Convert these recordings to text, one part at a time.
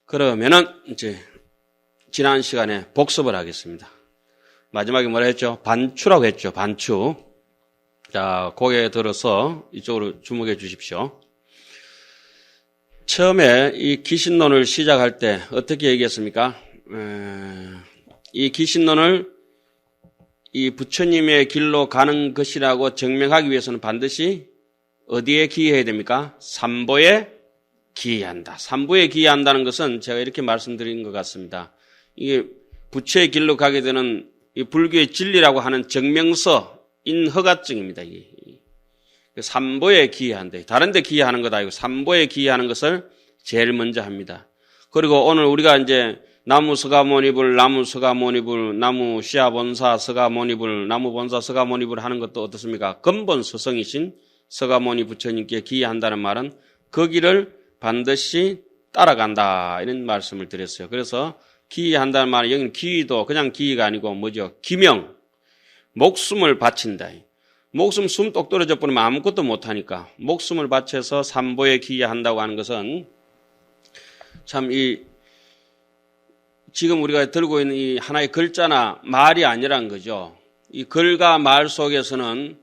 그러면은 이제 지난 시간에 복습을 하겠습니다. 마지막에 뭐라 했죠? 반추라고 했죠. 반추. 자, 고개 들어서 이쪽으로 주목해 주십시오. 처음에 이 기신론을 시작할 때 어떻게 얘기했습니까? 이 기신론을 이 부처님의 길로 가는 것이라고 증명하기 위해서는 반드시 어디에 기여해야 됩니까? 삼보에 기여한다. 삼보에 기여한다는 것은 제가 이렇게 말씀드린 것 같습니다. 이게 부처의 길로 가게 되는 이 불교의 진리라고 하는 증명서인 허가증입니다. 이게. 삼보에 기여한다. 다른 데 기여하는 것 아니고 삼보에 기여하는 것을 제일 먼저 합니다. 그리고 오늘 우리가 이제 나무 서가모니불, 나무 서가모니불, 나무 시아본사 서가모니불, 나무 본사 서가모니불 하는 것도 어떻습니까? 근본 스승이신 서가모니 부처님께 기여한다는 말은 그 길을 반드시 따라간다 이런 말씀을 드렸어요. 그래서 기여한다는 말은 여기는 기도 그냥 기여가 아니고 뭐죠? 기명, 목숨을 바친다. 목숨 숨 똑 떨어져 버리면 아무것도 못하니까 목숨을 바쳐서 삼보에 기여한다고 하는 것은 참 지금 우리가 들고 있는 이 하나의 글자나 말이 아니란 거죠. 이 글과 말 속에서는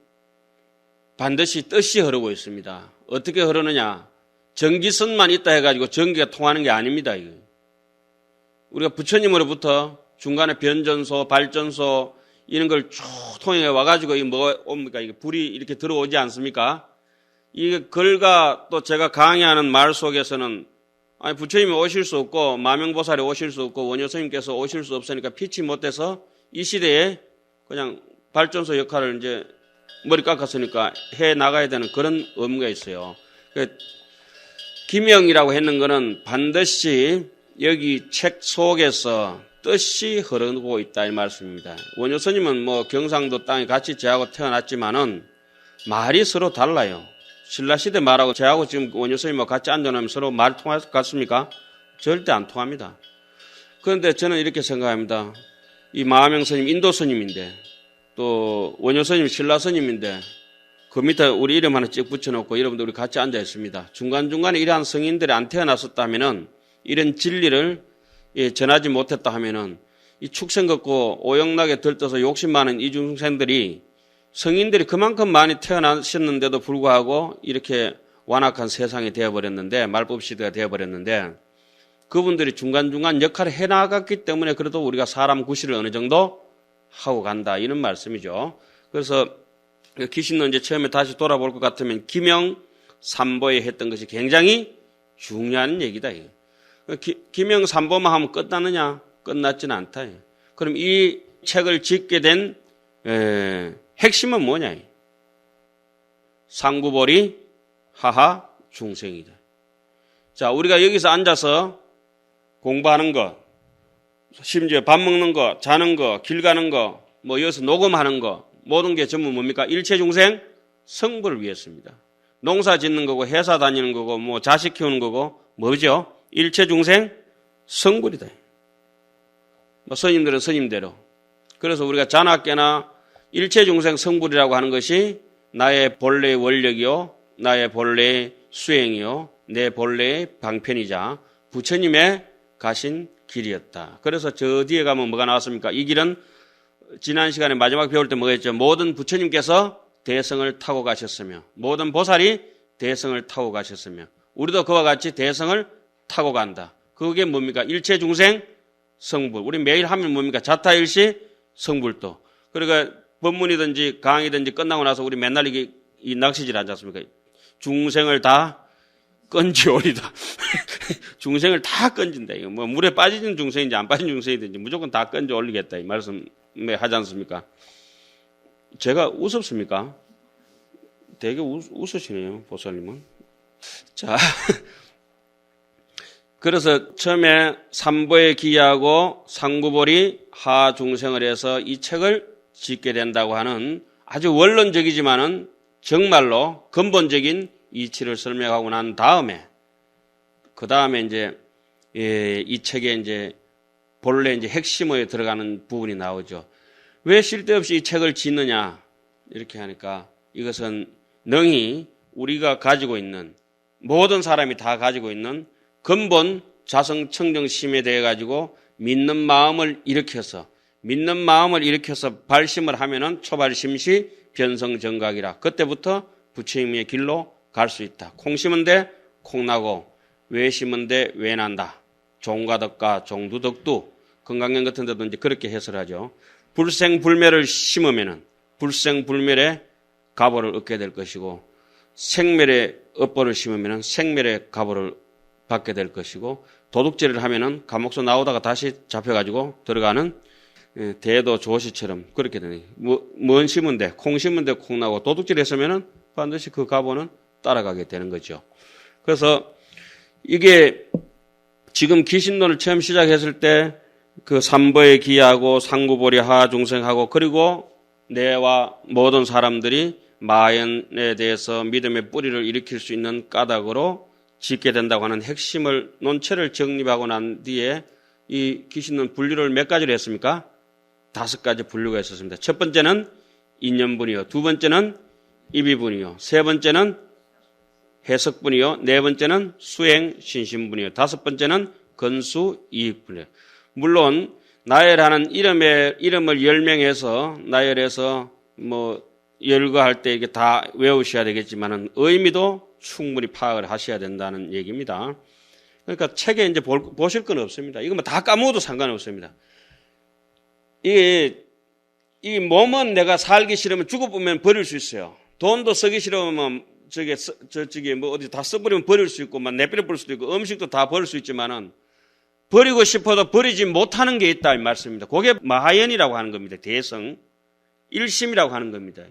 반드시 뜻이 흐르고 있습니다. 어떻게 흐르느냐? 전기선만 있다 해가지고 전기가 통하는 게 아닙니다. 이거. 우리가 부처님으로부터 중간에 변전소, 발전소 이런 걸 쭉 통해 와가지고 이게 뭐가 옵니까? 이게 불이 이렇게 들어오지 않습니까? 이 글과 또 제가 강의하는 말 속에서는 아니 부처님이 오실 수 없고 마명보살이 오실 수 없고 원효스님께서 오실 수 없으니까 피치 못해서 이 시대에 그냥 발전소 역할을 이제 머리 깎았으니까 해 나가야 되는 그런 의무가 있어요. 기명이라고 했는 거는 반드시 여기 책 속에서 뜻이 흐르고 있다 이 말씀입니다. 원효스님은 뭐 경상도 땅에 같이 저하고 태어났지만은 말이 서로 달라요. 신라시대 말하고 저하고 지금 원효스님하고 같이 앉아놓으면 서로 말 통할 것 같습니까? 절대 안 통합니다. 그런데 저는 이렇게 생각합니다. 이 마하명스님 인도스님인데 또 원효스님 신라스님인데 그 밑에 우리 이름 하나 찍 붙여놓고 여러분들 우리 같이 앉아 있습니다. 중간중간에 이러한 성인들이 안 태어났었다 하면은 이런 진리를 전하지 못했다 하면은 이 축생 걷고 오영락에 들떠서 욕심 많은 이중생들이 성인들이 그만큼 많이 태어나셨는데도 불구하고 이렇게 완악한 세상이 되어버렸는데 말법 시대가 되어버렸는데 그분들이 중간중간 역할을 해나갔기 때문에 그래도 우리가 사람 구실을 어느 정도 하고 간다 이런 말씀이죠. 그래서 기신론 이제 처음에 다시 돌아볼 것 같으면 기명 삼보에 했던 것이 굉장히 중요한 얘기다. 기명 삼보만 하면 끝나느냐? 끝났지는 않다. 그럼 이 책을 짓게 된 핵심은 뭐냐? 상구보리 하하 중생이다. 자, 우리가 여기서 앉아서 공부하는 것, 심지어 밥 먹는 거, 자는 거, 길 가는 거, 뭐 여기서 녹음하는 거, 모든 게 전부 뭡니까? 일체 중생 성불을 위해서입니다. 농사 짓는 거고, 회사 다니는 거고, 뭐 자식 키우는 거고, 뭐죠? 일체 중생 성불이다. 뭐 스님들은 스님대로. 그래서 우리가 잔학계나 일체 중생 성불이라고 하는 것이 나의 본래의 원력이요, 나의 본래의 수행이요, 내 본래의 방편이자 부처님의 가신 길이었다. 그래서 저 뒤에 가면 뭐가 나왔습니까? 이 길은 지난 시간에 마지막 배울 때 뭐가 했죠? 모든 부처님께서 대성을 타고 가셨으며 모든 보살이 대성을 타고 가셨으며 우리도 그와 같이 대성을 타고 간다. 그게 뭡니까? 일체 중생 성불. 우리 매일 하면 뭡니까? 자타일시 성불도. 그러니까 법문이든지 강의든지 끝나고 나서 우리 맨날 이 낚시질 하지 않습니까? 중생을 다 건지오리다. 중생을 다 건진다. 이거 뭐 물에 빠지는 중생인지 안 빠진 중생이든지 무조건 다 건져 올리겠다. 이 말씀 하지 않습니까? 제가 우습습니까? 되게 웃으시네요, 보살님은. 자. 그래서 처음에 삼보에 기여하고 상구보리 하중생을 해서 이 책을 짓게 된다고 하는 아주 원론적이지만은 정말로 근본적인 이치를 설명하고 난 다음에 그 다음에 이제 이 책에 이제 본래 이제 핵심에 들어가는 부분이 나오죠. 왜 쓸데없이 이 책을 짓느냐 이렇게 하니까 이것은 능히 우리가 가지고 있는 모든 사람이 다 가지고 있는 근본 자성청정심에 대해 가지고 믿는 마음을 일으켜서 발심을 하면은 초발심시 변성정각이라. 그때부터 부처님의 길로 갈 수 있다. 콩 심은 데 콩 나고 왜 심은 데 왜 난다. 종가덕과 종두덕두 건강경 같은 데도 이제 그렇게 해설하죠. 불생불멸을 심으면은 불생불멸의 가보를 얻게 될 것이고 생멸의 업보를 심으면은 생멸의 가보를 받게 될 것이고 도둑질을 하면은 감옥서 나오다가 다시 잡혀가지고 들어가는 대도 조시처럼 그렇게 되네. 뭔 심은데 콩 심은데 콩 나고 도둑질 했으면은 반드시 그 가보는 따라가게 되는 거죠. 그래서 이게 지금 기신론을 처음 시작했을 때 그 삼보에 기하고 상구보리 하중생하고 그리고 내와 모든 사람들이 마연에 대해서 믿음의 뿌리를 일으킬 수 있는 까닭으로 짓게 된다고 하는 핵심을 논체를 정립하고 난 뒤에 이 기신론 분류를 몇 가지로 했습니까? 5가지 분류가 있었습니다. 첫 번째는 인연분이요, 두 번째는 입이분이요, 세 번째는 해석분이요, 네 번째는 수행 신신분이요, 다섯 번째는 건수 이익분이요. 물론 나열하는 이름을 열명해서 나열해서 뭐 열거할 때 이게 다 외우셔야 되겠지만은 의미도 충분히 파악을 하셔야 된다는 얘기입니다. 그러니까 책에 이제 보실 건 없습니다. 이거 뭐 다 까먹어도 상관없습니다. 이 몸은 내가 살기 싫으면 죽어보면 버릴 수 있어요. 돈도 쓰기 싫으면 저기 뭐 어디 다 써버리면 버릴 수 있고, 막 내버려 버릴 수도 있고, 음식도 다 버릴 수 있지만은 버리고 싶어도 버리지 못하는 게 있다 이 말씀입니다. 그게 마하연이라고 하는 겁니다. 대성 일심이라고 하는 겁니다.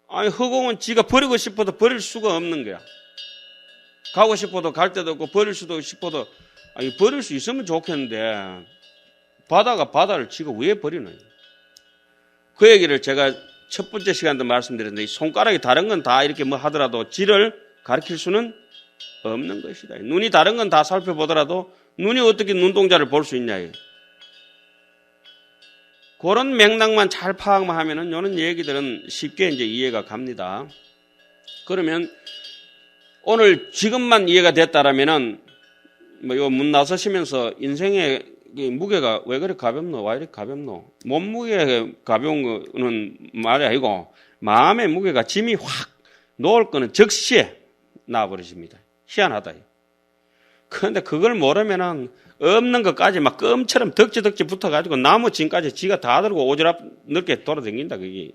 아니 허공은 지가 버리고 싶어도 버릴 수가 없는 거야. 가고 싶어도 갈 데도 없고 버릴 수도 싶어도 아니 버릴 수 있으면 좋겠는데 바다가 바다를 지가 왜 버리는? 그 얘기를 제가 첫 번째 시간도 말씀드렸는데 손가락이 다른 건 다 이렇게 뭐 하더라도 지를 가르칠 수는 없는 것이다. 눈이 다른 건 다 살펴보더라도 눈이 어떻게 눈동자를 볼 수 있냐. 그런 맥락만 잘 파악만 하면은 이런 얘기들은 쉽게 이제 이해가 갑니다. 그러면 오늘 지금만 이해가 됐다라면은 뭐 요 문 나서시면서 인생의 무게가 왜 그래 가볍노? 왜 이렇게 가볍노? 몸무게 가벼운 거는 말이 아니고 마음의 무게가 짐이 확 놓을 거는 즉시에 나와버리십니다. 희한하다. 그런데 그걸 모르면은 없는 것까지 막 껌처럼 덕지 붙어가지고 나무 짐까지 지가 다 들고 오지랖 넓게 돌아다닌다, 그게.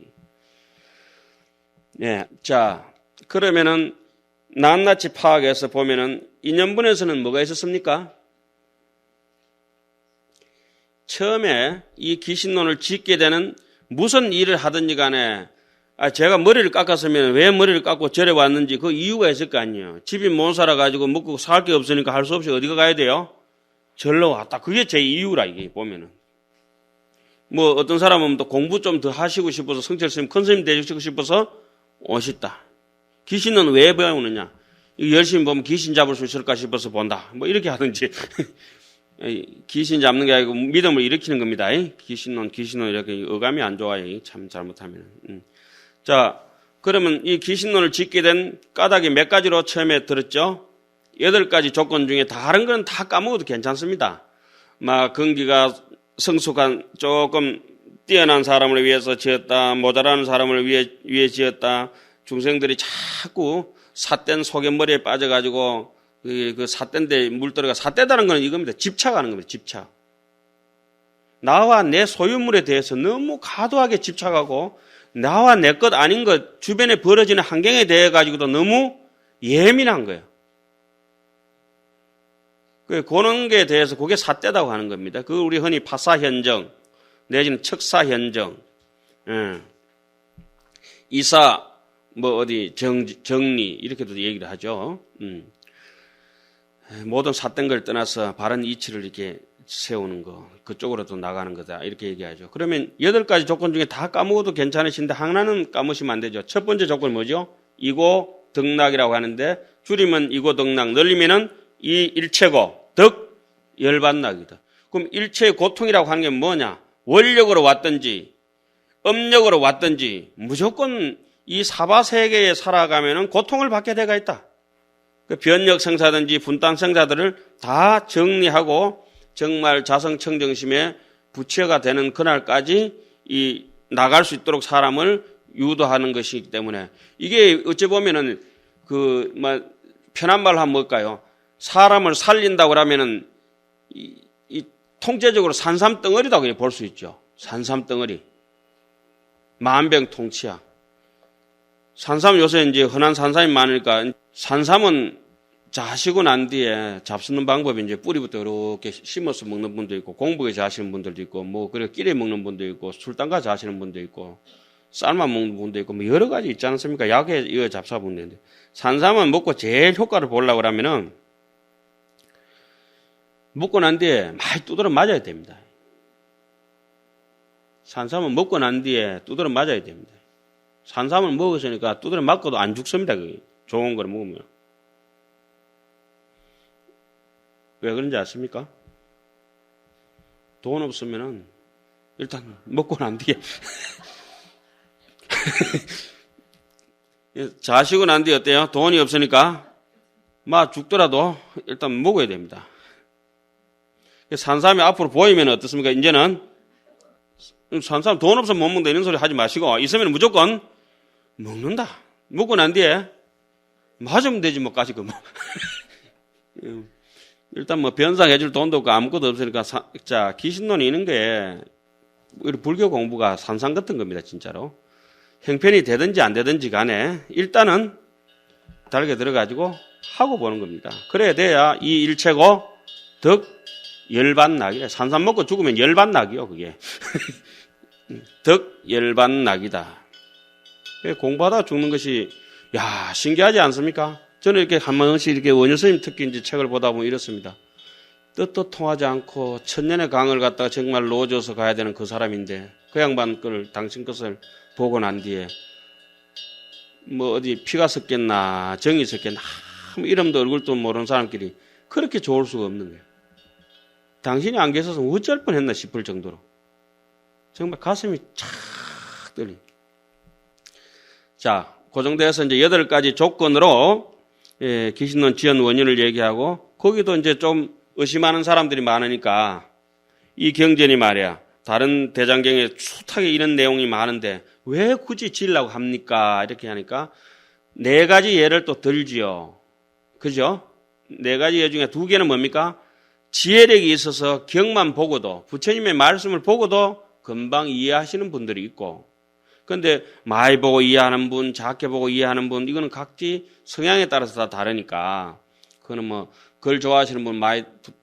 예. 자, 그러면은 낱낱이 파악해서 보면은 인연분에서는 뭐가 있었습니까? 처음에 이 기신론을 짓게 되는 무슨 일을 하든지 간에 제가 머리를 깎았으면 왜 머리를 깎고 절에 왔는지 그 이유가 있을 거 아니에요. 집이 못 살아가지고 먹고 살 게 없으니까 할 수 없이 어디가 가야 돼요? 절로 왔다. 그게 제 이유라, 이게 보면은. 뭐 어떤 사람은 또 공부 좀 더 하시고 싶어서 성철 스님, 큰 스님 되시고 싶어서 오셨다. 귀신은 왜 배우느냐? 열심히 보면 귀신 잡을 수 있을까 싶어서 본다. 뭐 이렇게 하든지. 귀신 잡는 게 아니고 믿음을 일으키는 겁니다. 귀신은 이렇게 어감이 안 좋아요. 참 잘못하면. 자, 그러면 이 귀신론을 짓게 된 까닭이 몇 가지로 처음에 들었죠? 8가지 조건 중에 다른 건 다 까먹어도 괜찮습니다. 막 근기가 성숙한 조금 뛰어난 사람을 위해서 지었다. 모자라는 사람을 위해 지었다. 중생들이 자꾸 삿된 소견머리에 빠져가지고 그 삿대인데 물 들어가 삿대다는 건 이겁니다. 집착하는 겁니다. 집착. 나와 내 소유물에 대해서 너무 과도하게 집착하고 나와 내 것 아닌 것 주변에 벌어지는 환경에 대해 가지고도 너무 예민한 거예요. 그런 게 대해서 그게 삿대다고 하는 겁니다. 그걸 우리 흔히 파사현정 내지는 척사현정, 이사 뭐 어디 정리 이렇게도 얘기를 하죠. 모든 삿된 걸 떠나서 바른 이치를 이렇게 세우는 거, 그쪽으로도 나가는 거다 이렇게 얘기하죠. 그러면 8가지 조건 중에 다 까먹어도 괜찮으신데 하나는 까먹으시면 안 되죠. 첫 번째 조건이 뭐죠? 이고 덕락이라고 하는데 줄이면 이고 덕락, 늘리면은 이 일체고 덕 열반락이다. 그럼 일체의 고통이라고 하는 게 뭐냐? 원력으로 왔든지 업력으로 왔든지 무조건 이 사바세계에 살아가면은 고통을 받게 돼가 있다. 그 변력 생사든지 분단 생사들을 다 정리하고 정말 자성청정심의 부처가 되는 그날까지 이 나갈 수 있도록 사람을 유도하는 것이기 때문에 이게 어찌 보면은 편한 말로 하면 뭘까요? 사람을 살린다고 하면은 이 통째적으로 산삼덩어리라고 볼 수 있죠. 산삼덩어리. 만병통치약. 산삼 요새 이제 흔한 산삼이 많으니까 산삼은 자시고 난 뒤에 잡수는 방법이 이제 뿌리부터 이렇게 심어서 먹는 분도 있고 공복에 자시는 분들도 있고 뭐 그래 끼리 먹는 분도 있고 술단가 자시는 분도 있고 쌀만 먹는 분도 있고 뭐 여러 가지 있지 않습니까? 약에 이어 잡사 먹는데 산삼은 먹고 제일 효과를 보려고 하면은 먹고 난 뒤에 많이 두드러 맞아야 됩니다. 산삼은 먹고 난 뒤에 두드러 맞아야 됩니다. 산삼을 먹었으니까 두드러 맞고도 안 죽습니다. 그게. 좋은 거를 먹으면. 왜 그런지 아십니까? 돈 없으면은 일단 먹고 난 뒤에 자시고 난 뒤에 어때요? 돈이 없으니까 막 죽더라도 일단 먹어야 됩니다. 산삼이 앞으로 보이면 어떻습니까? 이제는 산삼 돈 없으면 못 먹는다 이런 소리 하지 마시고 있으면 무조건 먹는다. 먹고 난 뒤에 맞으면 되지 뭐 까짓 거 뭐. 일단 뭐 변상해줄 돈도 없고 아무것도 없으니까 귀신론이 있는 게 우리 불교 공부가 산삼 같은 겁니다. 진짜로. 형편이 되든지 안 되든지 간에 일단은 달게 들어가지고 하고 보는 겁니다. 그래야 돼야 이 일체고 덕 열반낙이래. 산삼 먹고 죽으면 열반낙이요 그게. 덕 열반낙이다. 공부하다 죽는 것이 야 신기하지 않습니까? 저는 이렇게 한 번씩 이렇게 원효 스님 특히 이제 책을 보다 보면 이렇습니다. 뜻도 통하지 않고 천년의 강을 갖다가 정말 놓아줘서 가야 되는 그 사람인데 그 양반 걸 당신 것을 보고 난 뒤에 뭐 어디 피가 섞였나 정이 섞였나 이름도 얼굴도 모르는 사람끼리 그렇게 좋을 수가 없는 거예요. 당신이 안 계셔서 어쩔 뻔했나 싶을 정도로 정말 가슴이 착 떨리. 자, 그 정도에서 이제 8가지 조건으로 귀신론 지연 원인을 얘기하고 거기도 이제 좀 의심하는 사람들이 많으니까 이 경전이 말이야 다른 대장경에 숱하게 이런 내용이 많은데 왜 굳이 지으려고 합니까? 이렇게 하니까 4가지 예를 또 들지요. 그죠? 4가지 예 중에 2개는 뭡니까? 지혜력이 있어서 경만 보고도 부처님의 말씀을 보고도 금방 이해하시는 분들이 있고 그런데 많이 보고 이해하는 분, 작게 보고 이해하는 분 이거는 각기 성향에 따라서 다 다르니까 그거는 뭐 글 좋아하시는 분 많이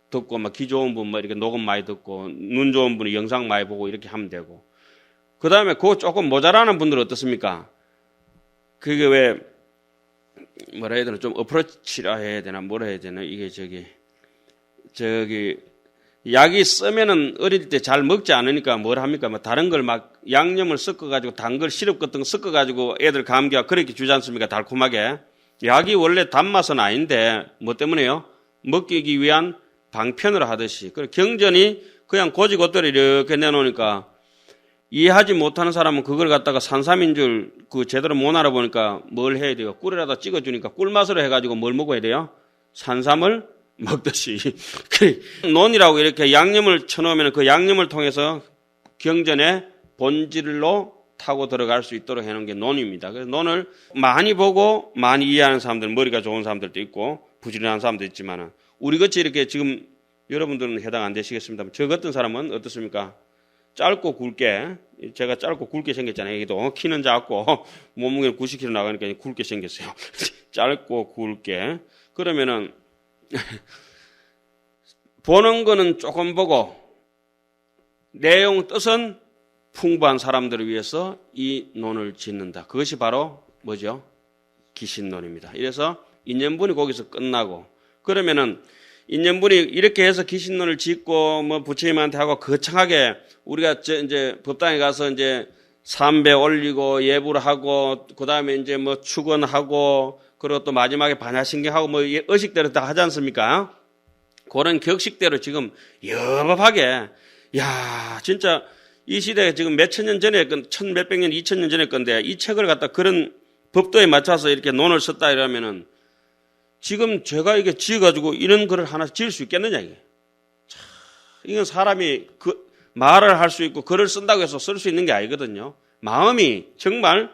듣고 막 귀 좋은 분 뭐 이렇게 녹음 많이 듣고 눈 좋은 분이 영상 많이 보고 이렇게 하면 되고 그 다음에 그거 조금 모자라는 분들은 어떻습니까? 그게 왜 뭐라 해야 되나 좀 어프로치라 해야 되나 뭐라 해야 되나 이게 저기 약이 쓰면은 어릴 때 잘 먹지 않으니까 뭘 합니까? 뭐 다른 걸 막 양념을 섞어가지고 단 걸 시럽 같은 거 섞어가지고 애들 감기가 그렇게 주지 않습니까? 달콤하게. 약이 원래 단맛은 아닌데 뭐 때문에요? 먹기 위한 방편으로 하듯이. 그리고 경전이 그냥 고지고대로 이렇게 내놓으니까 이해하지 못하는 사람은 그걸 갖다가 산삼인 줄 그 제대로 못 알아보니까 뭘 해야 돼요? 꿀에다가 찍어주니까 꿀맛으로 해가지고 뭘 먹어야 돼요? 산삼을 먹듯이. 논이라고 이렇게 양념을 쳐놓으면 그 양념을 통해서 경전의 본질로 타고 들어갈 수 있도록 해놓은 게 논입니다. 그래서 논을 많이 보고 많이 이해하는 사람들, 머리가 좋은 사람들도 있고 부지런한 사람도 있지만은 우리같이 이렇게 지금 여러분들은 해당 안 되시겠습니다만 저 같은 사람은 어떻습니까? 짧고 굵게 제가 짧고 굵게 생겼잖아요. 여기도 키는 작고 몸무게는 90kg 나가니까 굵게 생겼어요. 짧고 굵게 그러면은 보는 거는 조금 보고 내용 뜻은 풍부한 사람들을 위해서 이 논을 짓는다. 그것이 바로 뭐죠? 기신론입니다. 이래서 인연분이 거기서 끝나고 그러면은 인연분이 이렇게 해서 기신론을 짓고 뭐 부처님한테 하고 거창하게 우리가 이제 법당에 가서 이제 삼배 올리고 예불 하고 그다음에 이제 뭐 축원하고 그리고 또 마지막에 반야신경하고 뭐 의식대로 다 하지 않습니까? 그런 격식대로 지금 여법하게 야 진짜 이 시대에 지금 몇천 년 전에 천 몇백 년, 2000년 전에 건데 이 책을 갖다 그런 법도에 맞춰서 이렇게 논을 썼다 이러면은 지금 제가 이게 지어가지고 이런 글을 하나 지을 수 있겠느냐, 이게. 이건 사람이 말을 할 수 있고 글을 쓴다고 해서 쓸 수 있는 게 아니거든요. 마음이 정말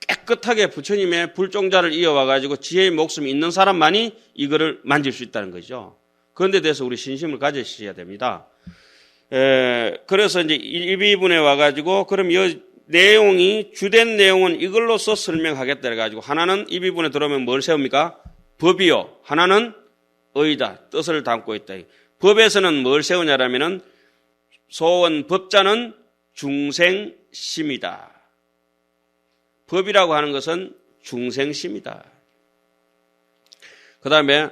깨끗하게 부처님의 불종자를 이어와가지고 지혜의 목숨이 있는 사람만이 이거를 만질 수 있다는 거죠. 그런데 대해서 우리 신심을 가지셔야 됩니다. 그래서 이제 1비분에 와가지고 그럼 이 내용이 주된 내용은 이걸로서 설명하겠다 해가지고 하나는 2비분에 들어오면 뭘 세웁니까? 법이요. 하나는 의다. 뜻을 담고 있다. 법에서는 뭘 세우냐라면은 소원 법자는 중생심이다. 법이라고 하는 것은 중생심이다. 그 다음에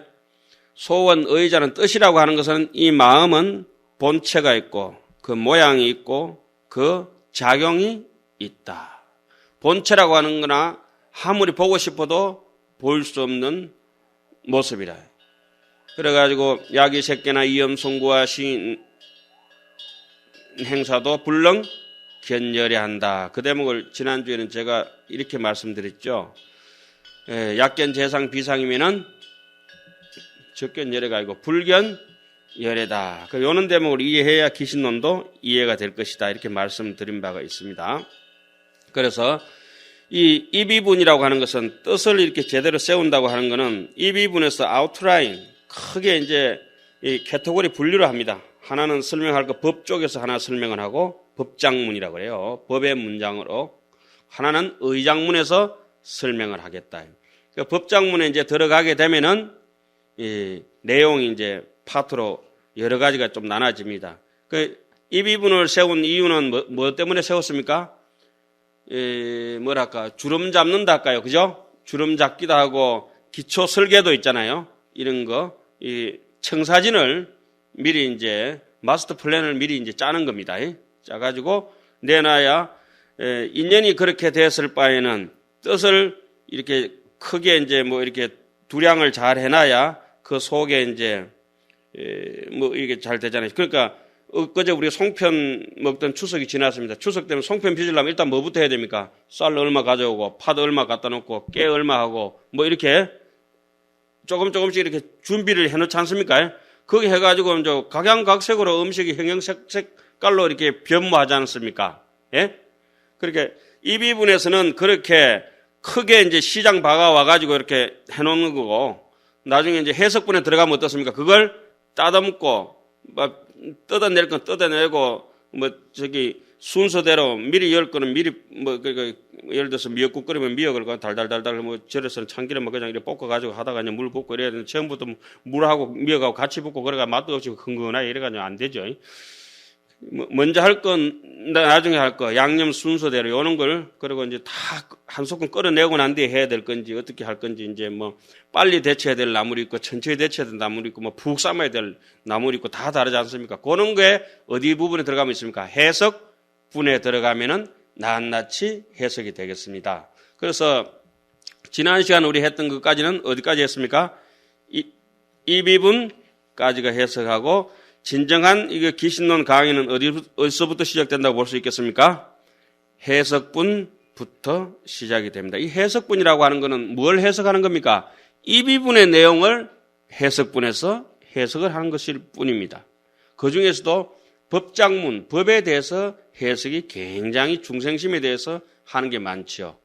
소원 의자는 뜻이라고 하는 것은 이 마음은 본체가 있고 그 모양이 있고 그 작용이 있다. 본체라고 하는 거나 아무리 보고 싶어도 볼 수 없는 모습이다. 그래가지고 야기새끼나 이염송구와 시인 행사도 불능 견열해야 한다. 그 대목을 지난주에는 제가 이렇게 말씀드렸죠. 약견 재상 비상이면은 적견열애가 아니고 불견열애다. 요런 대목을 이해해야 기신론도 이해가 될 것이다. 이렇게 말씀드린 바가 있습니다. 그래서 이 입이분이라고 하는 것은 뜻을 이렇게 제대로 세운다고 하는 것은 입이분에서 아웃라인 크게 이제 이 카테고리 분류를 합니다. 하나는 설명할 거 법 쪽에서 하나 설명을 하고 법장문이라고 해요. 법의 문장으로. 하나는 의장문에서 설명을 하겠다. 그러니까 법장문에 이제 들어가게 되면은 이 내용이 이제 파트로 여러 가지가 좀 나눠집니다. 이 비분을 세운 이유는 뭐 때문에 세웠습니까? 주름 잡는다 할까요? 그죠? 주름 잡기도 하고 기초 설계도 있잖아요. 이런 거. 이 청사진을 미리 이제 마스터 플랜을 미리 이제 짜는 겁니다. 짜가지고 내놔야 인연이 그렇게 됐을 바에는 뜻을 이렇게 크게 이제 뭐 이렇게 두량을 잘 해놔야 그 속에 이제 뭐 이게 잘 되잖아요. 그러니까 엊그제 우리 송편 먹던 추석이 지났습니다. 추석 때문에 송편 빚으려면 일단 뭐부터 해야 됩니까? 쌀 얼마 가져오고 팥 얼마 갖다 놓고 깨 얼마 하고 뭐 이렇게 조금씩 이렇게 준비를 해놓지 않습니까? 그게 해가지고 이제 각양각색으로 음식이 형형색깔로 이렇게 변모하지 않습니까? 예? 그렇게 이 비분에서는 그렇게 크게 이제 시장 박아와가지고 이렇게 해놓는 거고 나중에 이제 해석분에 들어가면 어떻습니까? 그걸 따듬고 막 뜯어낼 건 뜯어내고 뭐 저기 순서대로 미리 열 거는 미리 뭐 예를 들어서 미역국 끓이면 미역을 달달달달 뭐 절여서는 참기름 뭐 그냥 이렇게 볶아 가지고 하다가 이제 물 붓고 이래야 되는데 처음부터 물하고 미역하고 같이 붓고 그래가 맛도 없이 흥건하게 이래 가지고 안 되죠. 먼저 할 건 나중에 할 거 양념 순서대로 요런 걸 그리고 이제 다 한 소끔 끓여내고 난 뒤에 해야 될 건지 어떻게 할 건지 이제 뭐 빨리 데쳐야 될 나물이 있고 천천히 데쳐야 될 나물이 있고 뭐 푹 삶아야 될 나물이 있고 다 다르지 않습니까? 그런 거에 어디 부분에 들어가면 있습니까? 해석분에 들어가면은 낱낱이 해석이 되겠습니다. 그래서 지난 시간 우리 했던 것까지는 어디까지 했습니까? 이 비분까지가 해석하고 진정한 이거 기신론 강의는 어디서부터 시작된다고 볼 수 있겠습니까? 해석분부터 시작이 됩니다. 이 해석분이라고 하는 것은 뭘 해석하는 겁니까? 이 비분의 내용을 해석분에서 해석을 하는 것일 뿐입니다. 그 중에서도 법장문, 법에 대해서 해석이 굉장히 중생심에 대해서 하는 게 많죠.